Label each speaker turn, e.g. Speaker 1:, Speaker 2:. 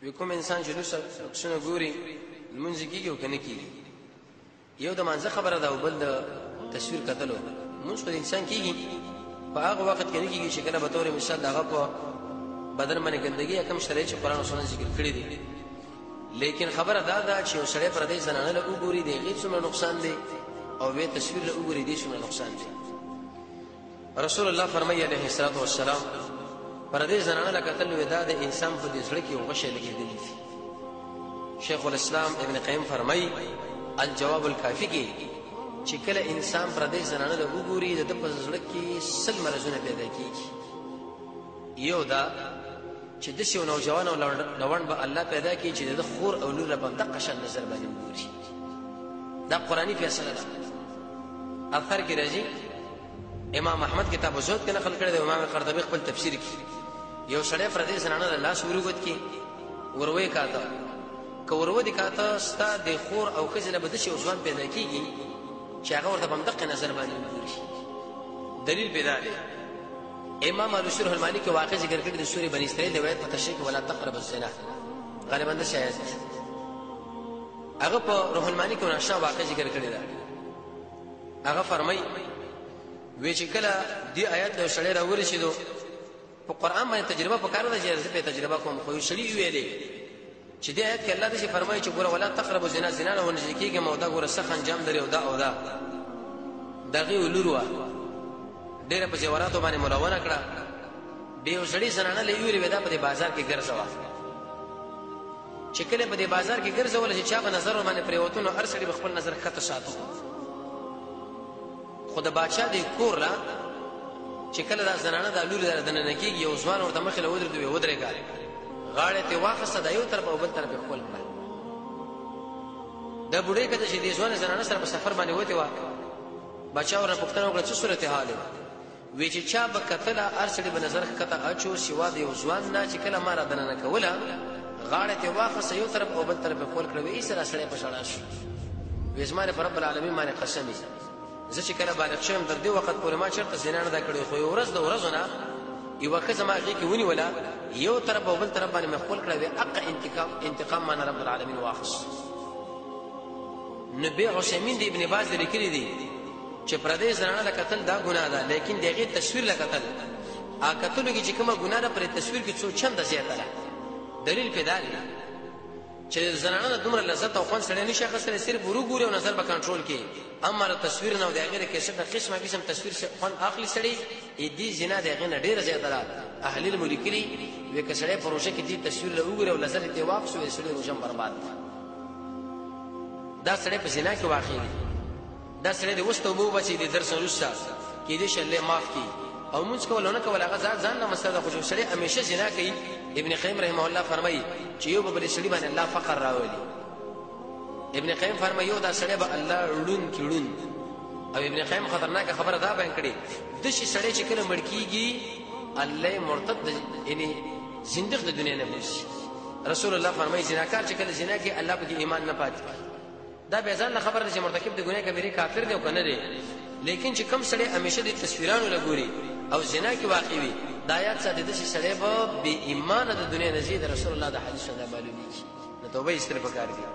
Speaker 1: وی کوم انسان چې لوسه څنګه ګوري لمونځ کیږي او کنه کیږي یو د مانځه خبره ده او بل د تصویر کتلو مونږ خو انسان کیږي په هغه وخت کې نه کیږي چې کله به تور مثال دغه په بدن باندې ګندګي کم شرعي چې قرآن او سنت ذکر کړی دي لیکن خبره دا ده چې سړی پر دې زنانه له وګوري دی غي څومره نقصان دی او وی تصویر له وګوري دی څومره نقصان دی رسول الله فرمایي عليه الصلاه والسلام پر دې زنانه له کتل ودا د انسان په دې سړی کې وغشه لګیدلی دي شیخ الاسلام ابن قیم فرمایي الجواب الکافی کې چې کله انسان پر دې زنانه له وګوري د په سړی کې سل مرزونه پیدا کیږي یو دا چې د شیو نوجوان او لوند به الله پیدا کړي چې د خور او لور په دقه شان نظر باندې وګوري دا قرآنی فیصله ده اثر کې راځي امام احمد کتاب الزهد کې نقل کړی دی امام قرطبي خپل تفسیر کې یو سړی پر دې زنانه الله سورغت کې وروي کاته کورو دي کاته ستا د خور او خزله به د شیو ځوان پیدا کیږي چې هغه ورته په دقه نظر باندې وګوري دلیل پیدا دی امام ابو شرح المالکی واقع ذکر کړی د سورې بنی اسرائیل د روایت په تشریح ولا تقرب الزنا غالبا د شاهد هغه په روح المالکی او نشا واقع ذکر کړی دا هغه فرمای وی چې کله دی آیات له شړې راوري شیدو په قران باندې تجربه وکړه د جرزه په تجربه کوم خو شړې ویلې چې دی آیات کې الله دې فرمایي چې ګوره ولا تقرب الزنا زنا نه ونځي کېږي مودا ګوره سخت انجام دري او دا دغه ولوروا ډېر په جواراتو باندې ملونه کړه دیو سړی زنانه لېوري ودا په بازار کې ګرځوا چې کله په بازار کې ګرځول چې چا په نظر باندې پریوتونو هر سړي خپل نظر خطه ساتو خود بادشاہ دی کور لا چې کله دا زنانه د لوري دردنه نکیږي یو ځوان ورته مخې له ودرې دوی ودرېګا غاړه ته واخصه د یو طرف او بل طرف خپل کړ د بډې کده چې د ځوان زنانه سره په سفر باندې وته وا بچا ورنه پښتنه وکړه چې صورت حال وی چې چا به کتل ارسړي به نظر کته اچو سیوا د یو ځوان نه چې کله مار دنه کوله غاړه ته واخصه یو طرف او بل طرف خپل کړ وی سره سره په شړا شو وې زماره پر رب العالمین باندې قسم زه چې کله بالغ شوم تر دې وخت پورې ما چرته زنا نه دا کړی خو یو ورځ د ورځونه یو کزه ما غي کې ونی ولا یو طرف او بل طرف باندې مخول کړی وی اق انتقام ما رب العالمین واخص نبی عثیمین دی ابن باز لیکلی دی چې پردې زنانه د قتل دا ګناه ده لیکن دغه تصویر لا قتل ا قتل کې چې کومه ګناه ده پر تصویر کې څو چنده زیاته ده دلیل پیدا دی چې زنانه د دومره لذت او خوند سره نشه خسرې صرف ورګوري او نظر به کنټرول کې اما تصویر نه دغه کې څه قسمه قسم تصویر څخه خوند اخلي سړي دې زنا دغه نه ډیره زیاته ده اهل الملکلی وې کسړې پروژه کې دې تصویر له وګوري او نظر ته واپس وې سړي روزم برباد دا سړي په زنا کې واقع دي دا سره د وسته مو بچي د درس ورسره کې دې شله معاف کی او موږ کولونه کول هغه ځان نه مسله خو سره همیشه زنا کوي ابن قیم رحمه الله فرمایي چې یو بل سړي باندې الله فقر راولي ابن قیم فرمایي یو دا سړي به الله ړون کړون او ابن قیم خطرناک خبره دا بیان کړي د شي سړي چې کله مړکیږي الله مرتد یعنی زندق د دنیا نه بوسي رسول الله فرمایي زناکار چې کله زنا کوي الله په ایمان نه پاتې دا به ځان خبر نه چې مرتکب د ګناه کبیره کافر دی او کنه دی لیکن چې کم سړی همیشه د تصویرانو لګوري او زنا کې واقع وي دا آیات ساده د سړی به بی ایمان د دنیا نزيد رسول الله د حدیث څخه معلومیږي نو توبه استغفار کوي